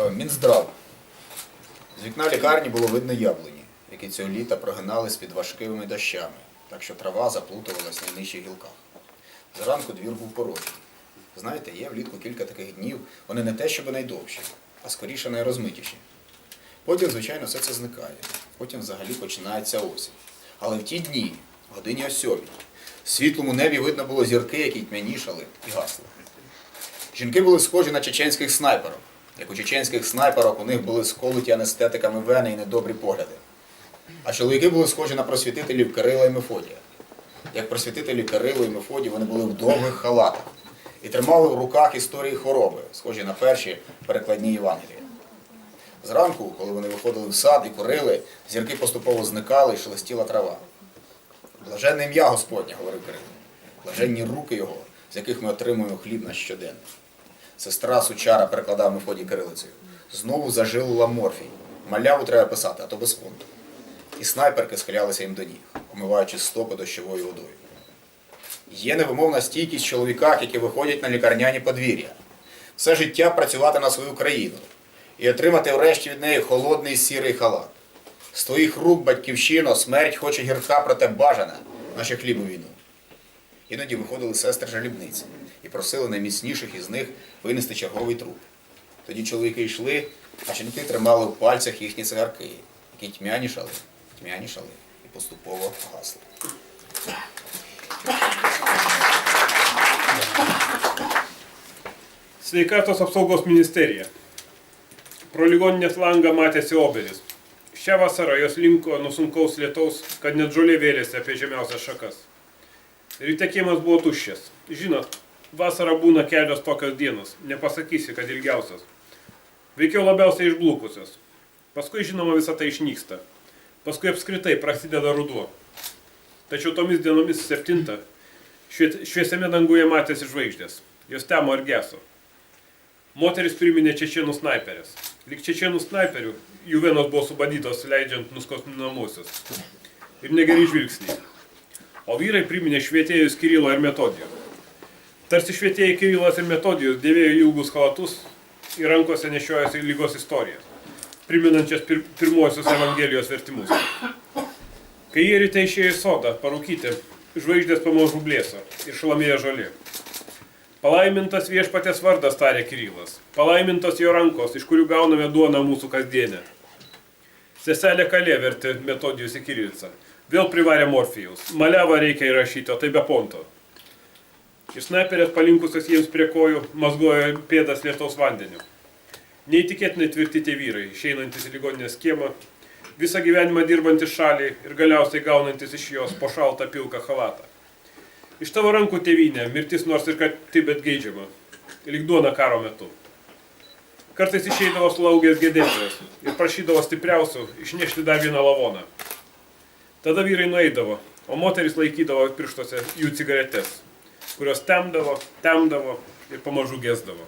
Мінздрав. З вікна лікарні було видно яблуні, які цього літа прогинались під важкими дощами, так що трава заплутувалась на нижчих гілках. Зранку двір був порожній. Знаєте, є влітку кілька таких днів, вони не те, щоб найдовші, а скоріше найрозмитіші. Потім, звичайно, все це зникає. Потім взагалі починається осінь. Але в ті дні, в годині о 7, в світлому небі видно було зірки, які тьмянішали і гасли. Жінки були схожі на чеченських снайперів. Як у чеченських снайперів, у них були сколоті анестетиками вени і недобрі погляди. А чоловіки були схожі на просвітителів Кирила і Мефодія. Як просвітителі Кирило і Мефодій, вони були в довгих халатах і тримали в руках історії хвороби, схожі на перші перекладні Євангелія. Зранку, коли вони виходили в сад і курили, зірки поступово зникали і шелестіла трава. «Блаженне ім'я Господнє», – говорив Кирило, «блаженні руки Його, з яких ми отримуємо хліб наш щоденно». Сестра сучара, перекладав Мефодій кирилицею, знову зажилила морфій. Маляву треба писати, а то без фонту. І снайперки схилялися їм до ніг, омиваючи стопи дощовою водою. Є невимовна стійкість в чоловіках, які виходять на лікарняні подвір'я. Все життя працювати на свою країну і отримати врешті від неї холодний сірий халат. З твоїх рук, батьківщино, смерть хоче гірка, проте бажана, наче хліб у війну. Іноді виходили сестри жалібниці і просили найміцніших із них винести черговий труп. Тоді чоловіки йшли, а жінки тримали в пальцях їхні цигарки, які тьмянішали і поступово гасли. Sveikatos apsaugos ministerija. Pro ligoninės langą matėsi obelis. Šią vasarą jos linko nuo sunkaus lietaus, kad net žolė vėlėsi apie žemiausias šakas. Ryte kiemas buvo tuščias. Žinot, vasara būna kelios tokios dienos, nepasakysi, kad ilgiausios. Veikiau labiausiai išblukusios. Paskui, žinoma, visa tai išnyksta. Paskui apskritai prasideda ruduo. Tačiau tomis dienomis 7 šviesiame danguje matėsi žvaigždės. Jos temo ir geso. Moteris priminė čečėnų snaiperės. Lyg čečėnų snaiperių, jų venos buvo subadytos, leidžiant nuskausminamuosius. Ir negeri žvilgsniai. O vyrai priminė švietėjus Kirilo ir Metodijų. Tarsi švietėjai Kirilas ir Metodijus dėvėjo ilgus halatus ir rankose nešiojosi lygos istorijas, priminančias pirmuosius Evangelijos vertimus. Kai jie ryte išėjo į sodą parūkyti, žvaigždės pamažu blėso ir šlamėjo žolė. Palaimintas viešpatės vardas, tarė Kirilas. Palaimintos jo rankos, iš kurių gauname duoną mūsų kasdienę. Seselė Kalė vertė Metodijus į Kirilicą. Vėl privarė Morfijaus. Maliavą reikia įrašyti, o tai be ponto. Ir snaiperės palinkusios jiems prie kojų mazgojo pėdas lietaus vandeniu. Neįtikėtinai tvirti tie vyrai, išeinantis į ligoninės kiemą, visą gyvenimą dirbantis šaliai ir galiausiai gaunantis iš jos po šaltą pilką halatą. Iš tavo rankų tėvynė, mirtis nors ir kad taip bet geidžiama, lyg duona karo metu. Kartais išeidavo slaugės gedėtojas ir prašydavo stipriausių išnešti dar vieną lavoną. Tada vyrai nueidavo, o moteris laikydavo pirštuose jų cigaretes, kurios temdavo ir pamažu gesdavo.